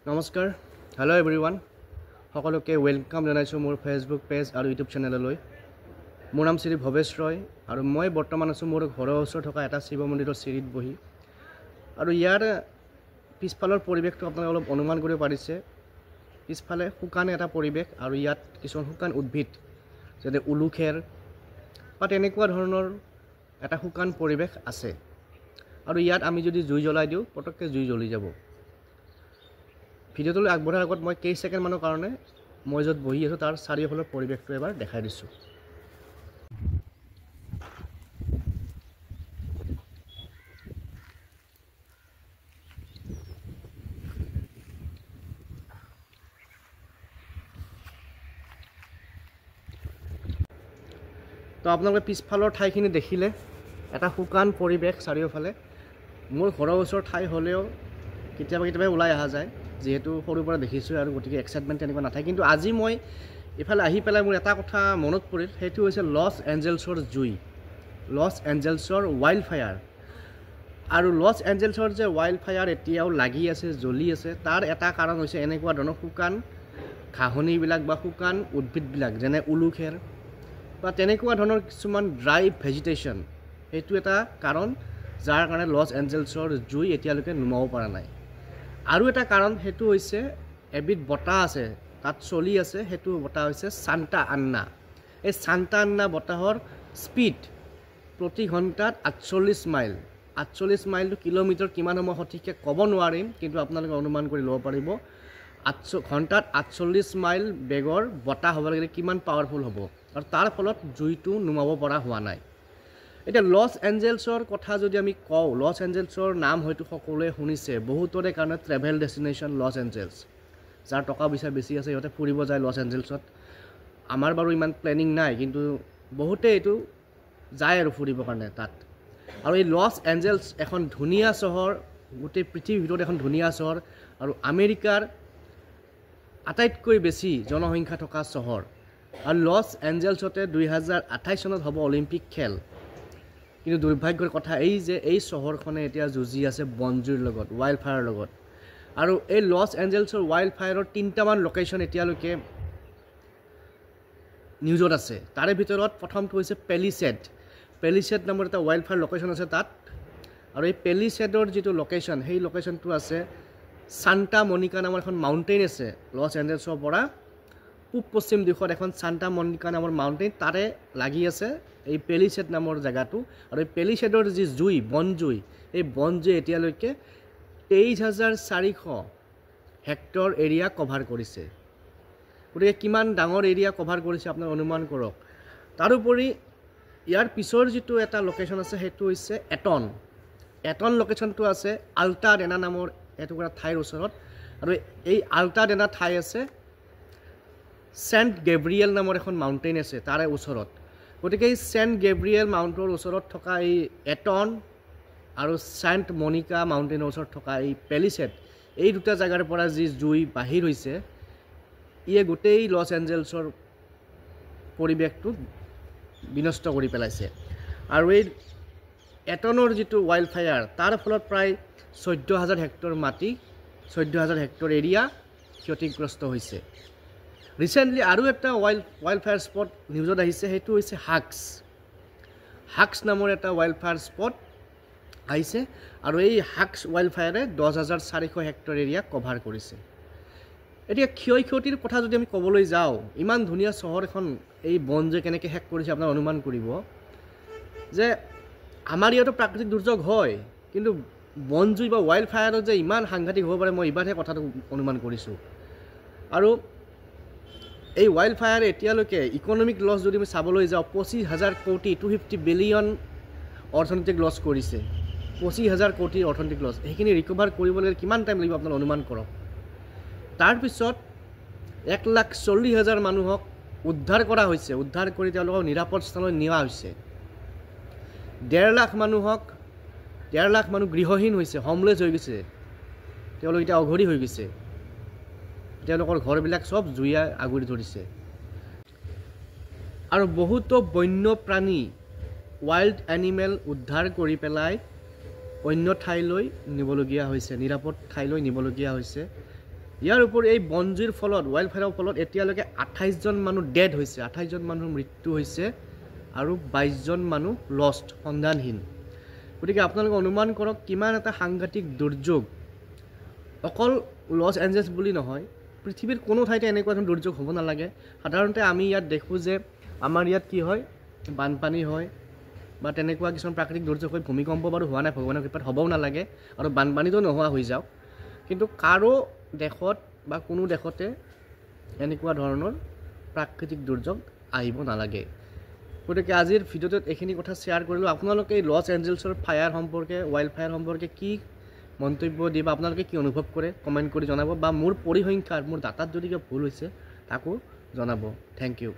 নমস্কাৰ hello' everyone সকলোকে welcome জনাইছোঁ মোৰ ফেচবুক পেজ আৰু ইউটিউব চেনেললৈ। মোৰ নাম শ্ৰী ভৱেশ ৰয় আৰু মই বৰ্তমান আছোঁ মোৰ ঘৰৰ ওচৰত থকা এটা শিৱ মন্দিৰৰ চিৰিত বহি। আৰু ইয়াৰ পিছফালৰ পৰিৱেশটো আপোনালোকে অলপ অনুমান কৰিব পাৰিছে। পিছফালে শুকান এটা পৰিৱেশ আৰু ইয়াত কিছুমান শুকান উদ্ভিদ যেনে উলুখেৰ বা তেনেকুৱা ধৰণৰ এটা শুকান পৰিৱেশ আছে। আৰু ইয়াত আমি যদি জুই জ্বলাই দিওঁ পটককৈ জুই জ্বলি যাব। ভিডিঅ'টোলৈ আগবঢ়াৰ আগত মই কেই ছেকেণ্ডমানৰ কাৰণে মই য'ত বহি আছোঁ তাৰ চাৰিওফালৰ পৰিৱেশটো এবাৰ দেখাই দিছোঁ। তো আপোনালোকে পিছফালৰ ঠাইখিনি দেখিলে এটা শুকান পৰিৱেশ চাৰিওফালে। মোৰ ঘৰৰ ওচৰৰ ঠাই হ'লেও কেতিয়াবা ওলাই অহা যায়, যিহেতু সৰুৰ পৰা দেখিছোঁ আৰু গতিকে এক্সাইটমেণ্ট তেনেকুৱা নাথাকে। কিন্তু আজি মই ইফালে আহি পেলাই মোৰ এটা কথা মনত পৰিল, সেইটো হৈছে লছ এঞ্জেলছৰ জুই, লছ এঞ্জেলছৰ ৱাইল্ড ফায়াৰ। আৰু লছ এঞ্জেলছৰ যে ৱাইল্ড ফায়াৰ এতিয়াও লাগি আছে, জ্বলি আছে, তাৰ এটা কাৰণ হৈছে এনেকুৱা ধৰণৰ শুকান ঘাঁহনিবিলাক বা শুকান উদ্ভিদবিলাক যেনে উলুখেৰ বা তেনেকুৱা ধৰণৰ কিছুমান ড্ৰাই ভেজিটেশ্যন, সেইটো এটা কাৰণ যাৰ কাৰণে লছ এঞ্জেলছৰ জুই এতিয়ালৈকে নুমাব পৰা নাই। আৰু এটা কাৰণ সেইটো হৈছে এবিধ বতাহ আছে তাত চলি আছে, সেইটো বতাহ হৈছে সান্তা আন্না। এই সান্তা আন্না বতাহৰ স্পীড প্ৰতি ঘণ্টাত 48 মাইল। 48 মাইলটো কিলোমিটাৰ কিমান সময় সঠিককৈ ক'ব নোৱাৰিম, কিন্তু আপোনালোকে অনুমান কৰি ল'ব পাৰিব ঘণ্টাত 48 মাইল বেগৰ বতাহ হ'ব লাগিলে কিমান পাৱাৰফুল হ'ব। আৰু তাৰ ফলত জুইটো নুমাব পৰা হোৱা নাই। এতিয়া লছ এঞ্জেলছৰ কথা যদি আমি কওঁ, লছ এঞ্জেলছৰ নাম হয়তো সকলোৱে শুনিছে, বহুতৰে কাৰণে ট্ৰেভেল ডেষ্টিনেশ্যন লছ এঞ্জেলছ। যাৰ টকা পইচা বেছি আছে সিহঁতে ফুৰিব যায় লছ এঞ্জেলছত। আমাৰ বাৰু ইমান প্লেনিং নাই, কিন্তু বহুতে এইটো যায় আৰু ফুৰিবৰ কাৰণে তাত। আৰু এই লছ এঞ্জেলছ এখন ধুনীয়া চহৰ, গোটেই পৃথিৱীৰ ভিতৰত এখন ধুনীয়া চহৰ আৰু আমেৰিকাৰ আটাইতকৈ বেছি জনসংখ্যা থকা চহৰ। আৰু লছ এঞ্জেলছতে 2028 চনত হ'ব অলিম্পিক খেল। কিন্তু দুৰ্ভাগ্যৰ কথা এই যে এই চহৰখনে এতিয়া যুঁজি আছে বনজুইৰ লগত, ৱাইল্ড ফায়াৰৰ লগত। আৰু এই লছ এঞ্জেলছৰ ৱাইল্ড ফায়াৰৰ 3টামান লোকেশ্যন এতিয়ালৈকে নিউজত আছে। তাৰে ভিতৰত প্ৰথমটো হৈছে পেলিছেড। পেলিছেড নামৰ এটা ৱাইল্ড ফায়াৰ লোকেশ্যন আছে তাত। আৰু এই পেলিছেডৰ যিটো লোকেশ্যন, সেই লোকেশ্যনটো আছে সান্তা মনিকা নামৰ এখন মাউণ্টেইন আছে লছ এঞ্জেলছৰ পৰা পূব পশ্চিম দিশত এখন সান্তা মনিকা নামৰ মাউণ্টেইন, তাৰে লাগি আছে এই পেলিছেড নামৰ জেগাটো। আৰু এই পেলিছেডৰ যি জুই, বনজুই, এই বনজুই এতিয়ালৈকে 23,400 হেক্টৰ এৰিয়া কভাৰ কৰিছে। গতিকে কিমান ডাঙৰ এৰিয়া কভাৰ কৰিছে আপোনাক অনুমান কৰক। তাৰোপৰি ইয়াৰ পিছৰ যিটো এটা লোকেশ্যন আছে সেইটো হৈছে এটন। এটন লোকেশ্যনটো আছে আল্টাডেনা নামৰ এটুকুৰা ঠাইৰ ওচৰত। আৰু এই আল্টাডেনা ঠাই আছে চেণ্ট গেব্ৰিয়েল নামৰ এখন মাউণ্টেইন আছে তাৰে ওচৰত। গতিকে এই চেণ্ট গেব্ৰিয়েল মাউণ্টৰ ওচৰত থকা এই এটন আৰু চেণ্ট মনিকা মাউণ্টেইনৰ ওচৰত থকা এই পেলিছেড, এই দুটা জেগাৰ পৰা যি জুই বাহিৰ হৈছে, ইয়ে গোটেই লছ এঞ্জেলছৰ পৰিৱেশটো বিনষ্ট কৰি পেলাইছে। আৰু এই এটনৰ যিটো ৱাইল্ড ফায়াৰ, তাৰ ফলত প্ৰায় 14,000 হেক্টৰ মাটি, 14,000 হেক্টৰ এৰিয়া ক্ষতিগ্ৰস্ত হৈছে। ৰিচেণ্টলি আৰু এটা ৱাইল্ড ফায়াৰ স্পট নিউজত আহিছে, সেইটো হৈছে হাক্স। হাক্স নামৰ এটা ৱাইল্ড ফায়াৰ স্পট আহিছে। আৰু এই হাক্স ৱাইল্ড ফায়াৰে 10,400 হেক্টৰ এৰিয়া কভাৰ কৰিছে। এতিয়া ক্ষয় ক্ষতিৰ কথা যদি আমি ক'বলৈ যাওঁ, ইমান ধুনীয়া চহৰ এখন এই বনজুই কেনেকৈ শেষ কৰিছে আপোনাৰ অনুমান কৰিব যে আমাৰ ইয়াতো প্ৰাকৃতিক দুৰ্যোগ হয়, কিন্তু বনজুই বা ৱাইল্ড ফায়াৰত যে ইমান সাংঘাতিক হ'ব পাৰে মই এইবাৰহে কথাটো অনুমান কৰিছোঁ। আৰু এই ৱাইল্ড ফায়াৰ এতিয়ালৈকে ইকনমিক লছ যদি আমি চাবলৈ যাওঁ 25,000 কোটি 250 বিলিয়ন অৰ্থনৈতিক লছ কৰিছে। 25,000 কোটিৰ অৰ্থনৈতিক লছ, সেইখিনি ৰিকভাৰ কৰিবলৈ কিমান টাইম লাগিব আপোনালোকে অনুমান কৰক। তাৰপিছত 1,40,000 মানুহক উদ্ধাৰ কৰা হৈছে, উদ্ধাৰ কৰি তেওঁলোকক নিৰাপদ স্থানলৈ নিয়া হৈছে। 1.5 লাখ মানুহ গৃহহীন হৈছে, হোমলেছ হৈ গৈছে, তেওঁলোক এতিয়া অঘৰী হৈ গৈছে, তেওঁলোকৰ ঘৰবিলাক চব জুয়ে আগুৰি ধৰিছে। আৰু বহুতো বন্য প্ৰাণী, ৱাইল্ড এনিমেল উদ্ধাৰ কৰি পেলাই অন্য ঠাইলৈ নিবলগীয়া হৈছে, নিৰাপদ ঠাইলৈ নিবলগীয়া হৈছে। ইয়াৰ উপৰি এই বনজুইৰ ফলত ৱাইল্ড ফায়াৰৰ ফলত এতিয়ালৈকে 28জন মানুহ ডেড হৈছে, 28জন মানুহৰ মৃত্যু হৈছে আৰু 22জন মানুহ লষ্ট, সন্ধানহীন। গতিকে আপোনালোকে অনুমান কৰক কিমান এটা সাংঘাতিক দুৰ্যোগ। অকল লছ এঞ্জেলছ বুলি নহয়, পৃথিৱীৰ কোনো ঠাইতে এনেকুৱা ধৰণৰ দুৰ্যোগ হ'ব নালাগে। সাধাৰণতে আমি ইয়াত দেখোঁ যে আমাৰ ইয়াত কি হয়, বানপানী হয় বা তেনেকুৱা কিছুমান প্ৰাকৃতিক দুৰ্যোগ হয়। ভূমিকম্প বাৰু হোৱা নাই, ভগৱানৰ কৃপাত হ'বও নালাগে আৰু বানপানীটো নোহোৱা হৈ যাওক। কিন্তু কাৰো দেশত বা কোনো দেশতে এনেকুৱা ধৰণৰ প্ৰাকৃতিক দুৰ্যোগ আহিব নালাগে। গতিকে আজিৰ ভিডিঅ'টোত এইখিনি কথা শ্বেয়াৰ কৰিলোঁ। আপোনালোকে এই লছ এঞ্জেলছৰ ফায়াৰ সম্পৰ্কে, ৱাইল্ড ফায়াৰ সম্পৰ্কে কি মন্তব্য দিয়ে বা আপোনালোকে কি অনুভৱ কৰে কমেণ্ট কৰি জনাব, বা মোৰ পৰিসংখ্যাৰ, মোৰ ডাটাত যদি কিবা ভুল হৈছে তাকো জনাব। Thank U.